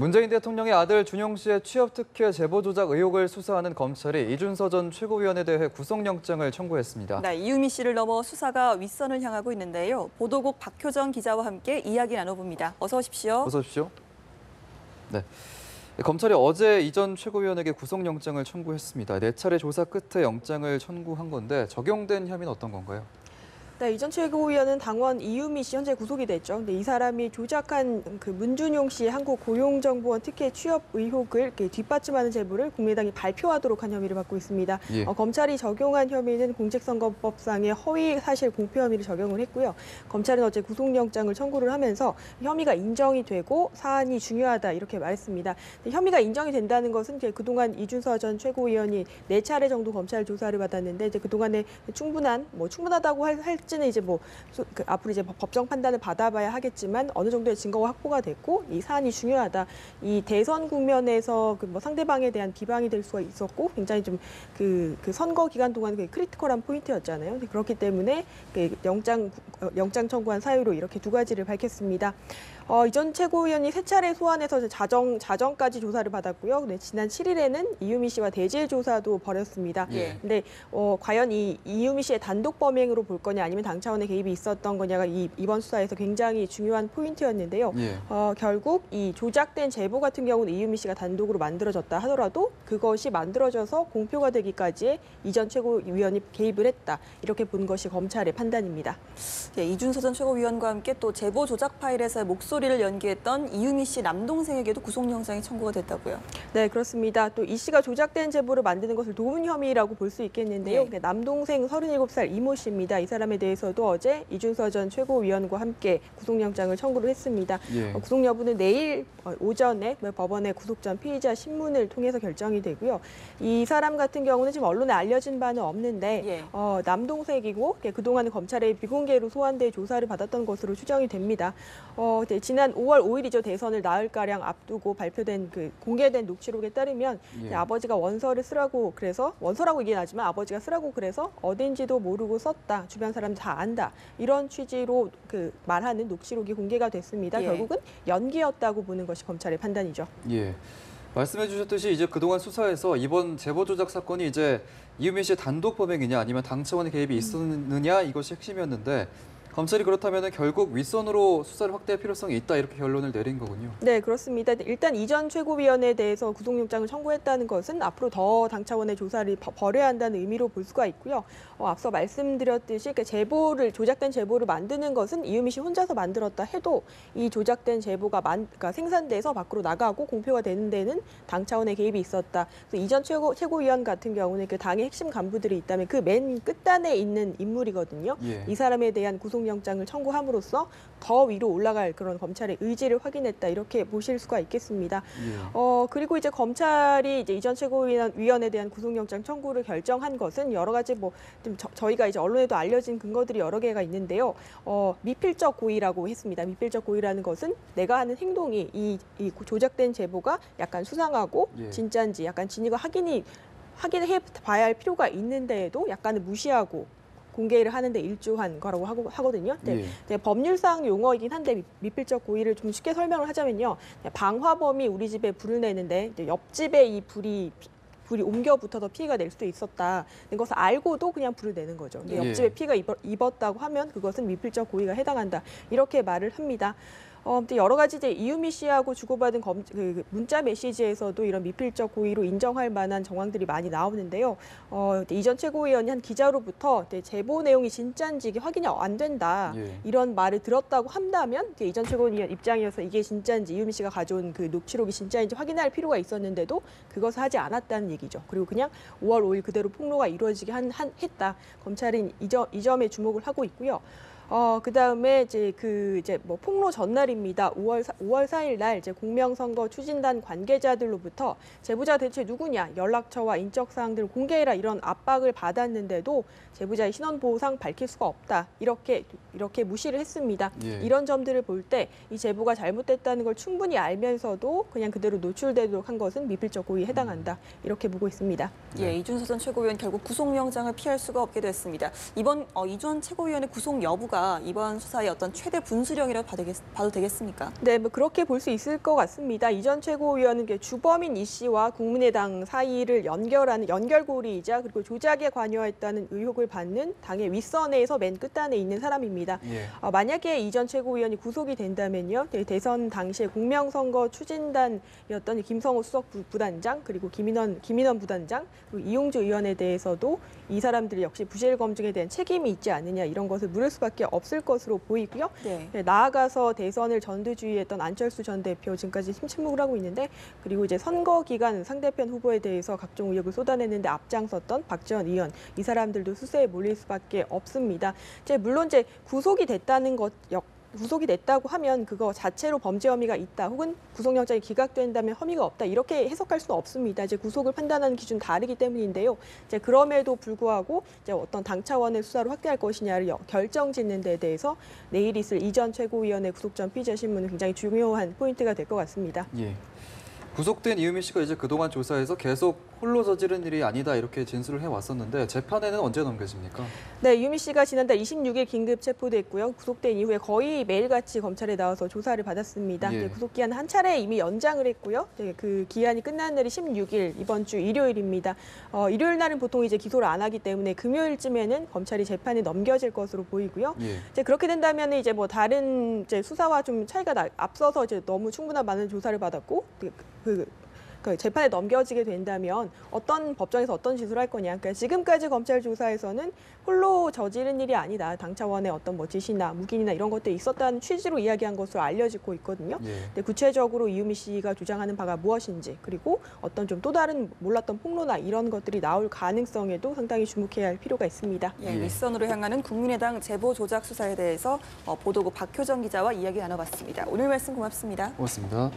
문재인 대통령의 아들 준용 씨의 취업 특혜 제보 조작 의혹을 수사하는 검찰이 이준서 전 최고위원에 대해 구속영장을 청구했습니다. 네, 이유미 씨를 넘어 수사가 윗선을 향하고 있는데요. 보도국 박효정 기자와 함께 이야기 나눠봅니다. 어서 오십시오. 어서 오십시오. 네. 검찰이 어제 이 전 최고위원에게 구속영장을 청구했습니다. 4차례 조사 끝에 영장을 청구한 건데 적용된 혐의는 어떤 건가요? 네, 이 전 최고위원은 당원 이유미 씨 현재 구속이 됐죠. 근데 이 사람이 조작한 그 문준용 씨 한국고용정보원 특혜 취업 의혹을 이렇게 뒷받침하는 제보를 국민의당이 발표하도록 한 혐의를 받고 있습니다. 예. 검찰이 적용한 혐의는 공직선거법상의 허위 사실 공표 혐의를 적용을 했고요. 검찰은 어제 구속영장을 청구를 하면서 혐의가 인정이 되고 사안이 중요하다 이렇게 말했습니다. 혐의가 인정이 된다는 것은 그동안 이준서 전 최고위원이 4차례 정도 검찰 조사를 받았는데 이제 그동안에 충분하다고 할지는 이제 앞으로 이제 법정 판단을 받아봐야 하겠지만 어느 정도의 증거가 확보가 됐고 이 사안이 중요하다. 이 대선 국면에서 상대방에 대한 비방이 될 수가 있었고 굉장히 좀 그 선거 기간 동안 크리티컬한 포인트였잖아요. 그렇기 때문에 영장 청구한 사유로 이렇게 2가지를 밝혔습니다. 이 전 최고위원이 3차례 소환해서 자정까지 조사를 받았고요. 네, 지난 7일에는 이유미 씨와 대질 조사도 벌였습니다. 예. 근데 과연 이 이유미 씨의 단독 범행으로 볼 거냐 아니면 당 차원의 개입이 있었던 거냐가 이번 수사에서 굉장히 중요한 포인트였는데요. 예. 결국 이 조작된 제보 같은 경우는 이유미 씨가 단독으로 만들어졌다 하더라도 그것이 만들어져서 공표가 되기까지의 이 전 최고위원이 개입을 했다. 이렇게 본 것이 검찰의 판단입니다. 네, 이준서 전 최고위원과 함께 또 제보 조작 파일에서의 목소리를 연기했던 이유미 씨 남동생에게도 구속영장이 청구가 됐다고요. 네, 그렇습니다. 또 이 씨가 조작된 제보를 만드는 것을 도운 혐의라고 볼 수 있겠는데요. 네. 남동생 37살 이모 씨입니다. 이 사람에 대해서도 어제 이준서 전 최고위원과 함께 구속영장을 청구를 했습니다. 예. 구속 여부는 내일 오전에 법원의 구속 전 피의자 신문을 통해서 결정이 되고요. 이 사람 같은 경우는 지금 언론에 알려진 바는 없는데 예. 남동생이고 그동안 검찰의 비공개로 소환돼 조사를 받았던 것으로 추정이 됩니다. 지난 5월 5일이죠. 대선을 나흘가량 앞두고 발표된 공개된 녹취록에 따르면 예. 아버지가 원서를 쓰라고 그래서 원서라고 얘기는 하지만 아버지가 쓰라고 그래서 어딘지도 모르고 썼다. 주변 사람 다 안다. 이런 취지로 말하는 녹취록이 공개가 됐습니다. 예. 결국은 연기였다고 보는 것이 검찰의 판단이죠. 예. 말씀해 주셨듯이 이제 그동안 수사에서 이번 제보 조작 사건이 이제 이유미 씨의 단독 범행이냐 아니면 당 차원의 개입이 있었느냐 이것이 핵심이었는데 검찰이 그렇다면 결국 윗선으로 수사를 확대할 필요성이 있다 이렇게 결론을 내린 거군요. 네, 그렇습니다. 일단 이 전 최고위원에 대해서 구속영장을 청구했다는 것은 앞으로 더 당 차원의 조사를 벌여야 한다는 의미로 볼 수가 있고요. 앞서 말씀드렸듯이 조작된 제보를 만드는 것은 이유미 씨 혼자서 만들었다 해도 이 조작된 제보가 생산돼서 밖으로 나가고 공표가 되는 데는 당 차원의 개입이 있었다. 그래서 이 전 최고위원 같은 경우는 당의 핵심 간부들이 있다면 그 맨 끝단에 있는 인물이거든요. 예. 이 사람에 대한 구속영장을 청구함으로써 더 위로 올라갈 그런 검찰의 의지를 확인했다 이렇게 보실 수가 있겠습니다. 예. 그리고 이제 검찰이 이제 이 전 최고위원에 대한 구속영장 청구를 결정한 것은 여러 가지 저희가 이제 언론에도 알려진 근거들이 여러 개가 있는데요. 미필적 고의라고 했습니다. 미필적 고의라는 것은 내가 하는 행동이 이 조작된 제보가 약간 수상하고 예. 진짜인지 약간 진위가 확인해 봐야 할 필요가 있는데에도 약간은 무시하고 공개를 하는데 일조한 거라고 하거든요. 네, 법률상 용어이긴 한데 미필적 고의를 좀 쉽게 설명을 하자면요. 방화범이 우리 집에 불을 내는데 옆집에 이 불이 옮겨 붙어서 피해가 낼 수도 있었다. 그것을 알고도 그냥 불을 내는 거죠. 근데 옆집에 예. 피해가 입었다고 하면 그것은 미필적 고의가 해당한다. 이렇게 말을 합니다. 여러 가지 이제 이유미 씨하고 주고받은 문자 메시지에서도 이런 미필적 고의로 인정할 만한 정황들이 많이 나오는데요. 이 전 최고위원이 한 기자로부터 제보 내용이 진짜인지 이게 확인이 안 된다. 예. 이런 말을 들었다고 한다면 이 전 최고위원 입장이어서 이게 진짜인지 이유미 씨가 가져온 녹취록이 진짜인지 확인할 필요가 있었는데도 그것을 하지 않았다는 얘기죠. 그리고 그냥 5월 5일 그대로 폭로가 이루어지게 했다. 검찰은 이 점에 주목을 하고 있고요. 그다음에 폭로 전날입니다. 5월 4일 날 이제 공명선거 추진단 관계자들로부터 제보자 대체 누구냐, 연락처와 인적 사항들을 공개해라 이런 압박을 받았는데도 제보자의 신원보호상 밝힐 수가 없다. 이렇게 무시를 했습니다. 예. 이런 점들을 볼 때 이 제보가 잘못됐다는 걸 충분히 알면서도 그냥 그대로 노출되도록 한 것은 미필적 고의에 해당한다. 이렇게 보고 있습니다. 예, 이준서 전 최고위원 결국 구속영장을 피할 수가 없게 됐습니다. 이번 이 전 최고위원의 구속 여부가 수사가 이번 수사의 어떤 최대 분수령이라고 봐도 되겠습니까? 네, 뭐 그렇게 볼 수 있을 것 같습니다. 이 전 최고위원은 주범인 이 씨와 국민의당 사이를 연결하는 연결고리이자 그리고 조작에 관여했다는 의혹을 받는 당의 윗선에서 맨 끝단에 있는 사람입니다. 예. 만약에 이 전 최고위원이 구속이 된다면요, 대선 당시에 공명선거 추진단이었던 김성호 수석 부단장 그리고 김인원 부단장 그리고 이용주 의원에 대해서도 이 사람들이 역시 부실 검증에 대한 책임이 있지 않느냐 이런 것을 물을 수밖에 없을 것으로 보이고요. 네. 나아가서 대선을 전두주의했던 안철수 전 대표 지금까지 침묵을 하고 있는데 그리고 이제 선거 기간 상대편 후보에 대해서 각종 의혹을 쏟아내는데 앞장섰던 박지원 의원 이 사람들도 수세에 몰릴 수밖에 없습니다. 물론 구속이 됐다는 구속이 됐다고 하면 그거 자체로 범죄 혐의가 있다 혹은 구속영장이 기각된다면 혐의가 없다 이렇게 해석할 수는 없습니다. 구속을 판단하는 기준 다르기 때문인데요. 그럼에도 불구하고 어떤 당 차원의 수사를 확대할 것이냐를 결정짓는 데 대해서 내일 있을 이 전 최고위원의 구속 전 피의자 신문은 굉장히 중요한 포인트가 될 것 같습니다. 예. 구속된 이유미 씨가 이제 그동안 조사에서 계속 홀로 저지른 일이 아니다 이렇게 진술을 해왔었는데 재판에는 언제 넘겨집니까? 네, 이유미 씨가 지난달 26일 긴급 체포됐고요. 구속된 이후에 거의 매일같이 검찰에 나와서 조사를 받았습니다. 예. 구속 기한 한 차례 이미 연장을 했고요. 그 기한이 끝나는 날이 16일 이번 주 일요일입니다. 일요일 날은 보통 이제 기소를 안 하기 때문에 금요일쯤에는 검찰이 재판에 넘겨질 것으로 보이고요. 예. 그렇게 된다면 이제 뭐 다른 수사와 좀 차이가 앞서서 너무 충분한 많은 조사를 받았고 그 재판에 넘겨지게 된다면 어떤 법정에서 어떤 지수를 할 거냐. 그러니까 지금까지 검찰 조사에서는 홀로 저지른 일이 아니다. 당 차원의 어떤 지시나 묵인이나 이런 것들이 있었다는 취지로 이야기한 것으로 알려지고 있거든요. 예. 근데 구체적으로 이유미 씨가 주장하는 바가 무엇인지 그리고 어떤 좀 또 다른 몰랐던 폭로나 이런 것들이 나올 가능성에도 상당히 주목해야 할 필요가 있습니다. 예, 예. 윗선으로 향하는 국민의당 제보 조작 수사에 대해서 보도국 박효정 기자와 이야기 나눠봤습니다. 오늘 말씀 고맙습니다. 고맙습니다.